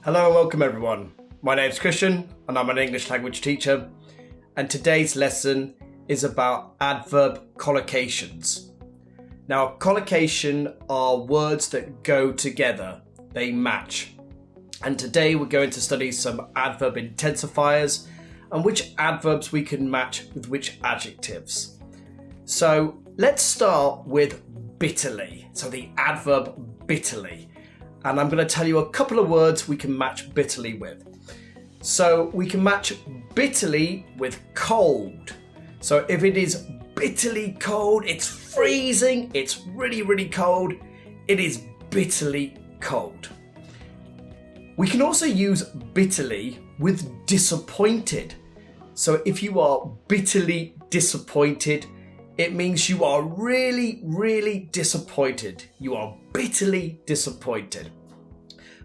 Hello and welcome everyone. My name's Christian and I'm an English language teacher, and today's lesson is about adverb collocations. Now, a collocation are words that go together, they match. And today we're going to study some adverb intensifiers and which adverbs we can match with which adjectives. So let's start with bitterly. So the adverb bitterly. And I'm going to tell you a couple of words we can match bitterly with. So we can match bitterly with cold. So if it is bitterly cold, it's freezing, it's really, really cold, it is bitterly cold. We can also use bitterly with disappointed. So if you are bitterly disappointed, it means you are really, really disappointed. You are bitterly disappointed.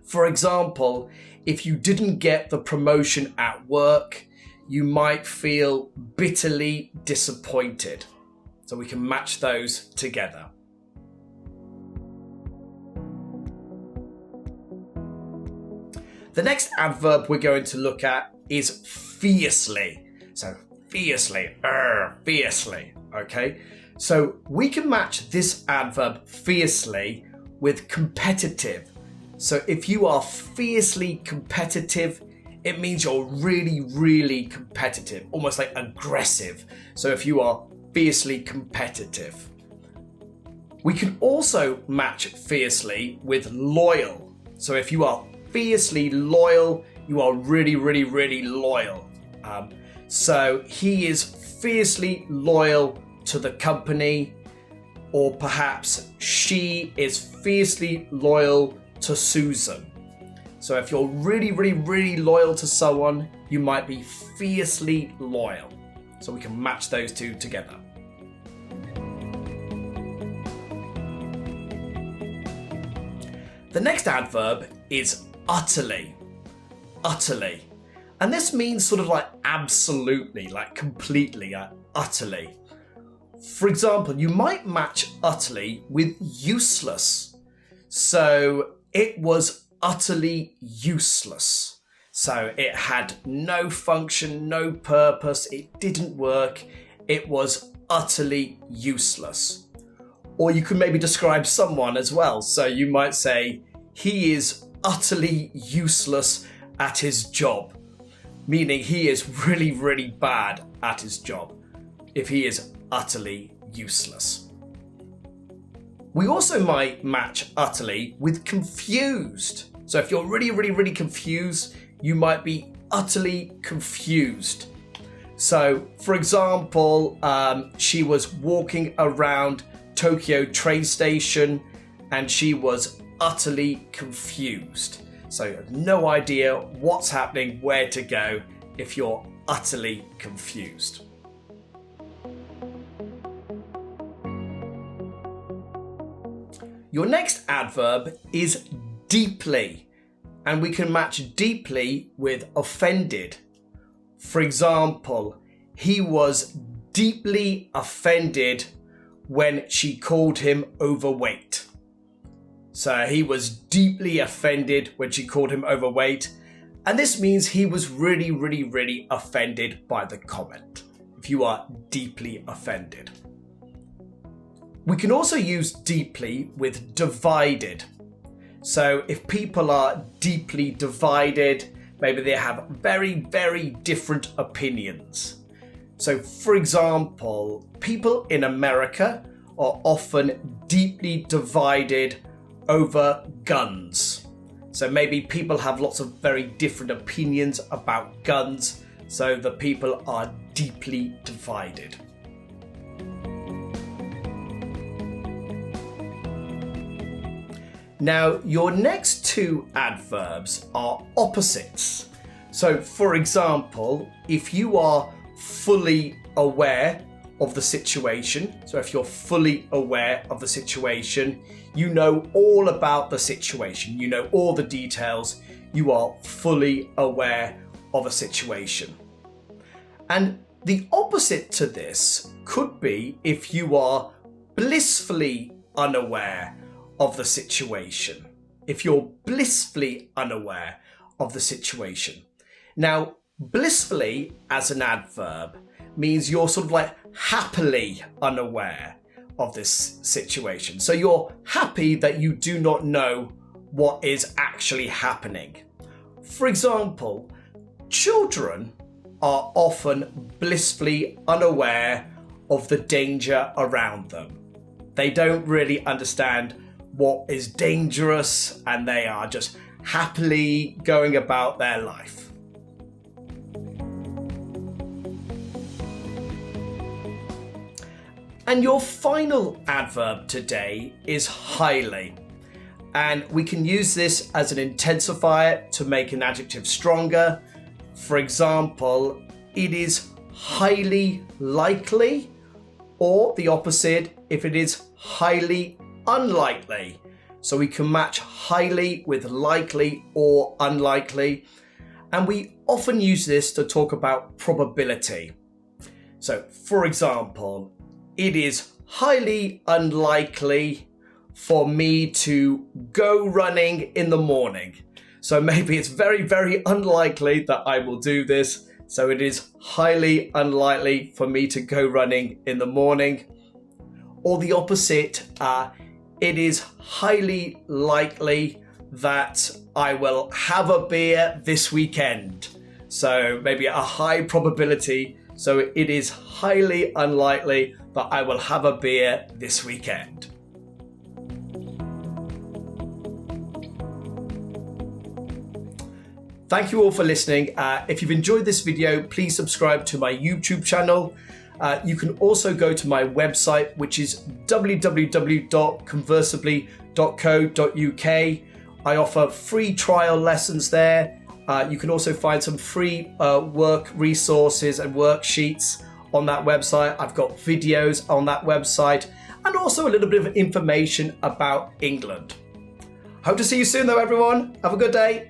For example, if you didn't get the promotion at work, you might feel bitterly disappointed. So we can match those together. The next adverb we're going to look at is fiercely. So fiercely, fiercely, okay? So we can match this adverb fiercely with competitive. So if you are fiercely competitive, it means you're really, really competitive, almost like aggressive. So if you are fiercely competitive. We can also match fiercely with loyal. So if you are fiercely loyal, you are really, really, really loyal. So he is fiercely loyal to the company, or perhaps she is fiercely loyal to Susan. So if you're really, really, really loyal to someone, you might be fiercely loyal. So we can match those two together. The next adverb is utterly. Utterly. And this means sort of like absolutely, like completely, utterly. For example, you might match utterly with useless. So it was utterly useless. So it had no function, no purpose, it didn't work, it was utterly useless. Or you could maybe describe someone as well. So you might say, he is utterly useless at his job, meaning he is really, really bad at his job if he is utterly useless. We also might match utterly with confused. So if you're really, really, really confused, you might be utterly confused. So for example, she was walking around Tokyo train station and she was utterly confused. So you have no idea what's happening, where to go if you're utterly confused. Your next adverb is deeply, and we can match deeply with offended. For example, he was deeply offended when she called him overweight. So he was deeply offended when she called him overweight. And this means he was really, really, really offended by the comment. If you are deeply offended. We can also use deeply with divided. So if people are deeply divided, maybe they have very, very different opinions. So for example, people in America are often deeply divided over guns. So maybe people have lots of very different opinions about guns, so the people are deeply divided. Now, your next two adverbs are opposites. So for example, if you are fully aware of the situation, so if you're fully aware of the situation, you know all about the situation, you know all the details, you are fully aware of a situation. And the opposite to this could be if you are blissfully unaware of the situation. If you're blissfully unaware of the situation. Now, blissfully as an adverb means you're sort of like happily unaware of this situation. So you're happy that you do not know what is actually happening. For example, children are often blissfully unaware of the danger around them. They don't really understand what is dangerous and they are just happily going about their life. And your final adverb today is highly. And we can use this as an intensifier to make an adjective stronger. For example, it is highly likely, or the opposite if it is highly unlikely. So we can match highly with likely or unlikely. And we often use this to talk about probability. So for example, it is highly unlikely for me to go running in the morning. So maybe it's very, very unlikely that I will do this. So it is highly unlikely for me to go running in the morning. Or the opposite, it is highly likely that I will have a beer this weekend. So maybe a high probability. So it is highly unlikely that I will have a beer this weekend. Thank you all for listening. If you've enjoyed this video, please subscribe to my YouTube channel. You can also go to my website, which is www.conversably.co.uk. I offer free trial lessons there. You can also find some free work resources and worksheets on that website. I've got videos on that website and also a little bit of information about England. Hope to see you soon though, everyone. Have a good day.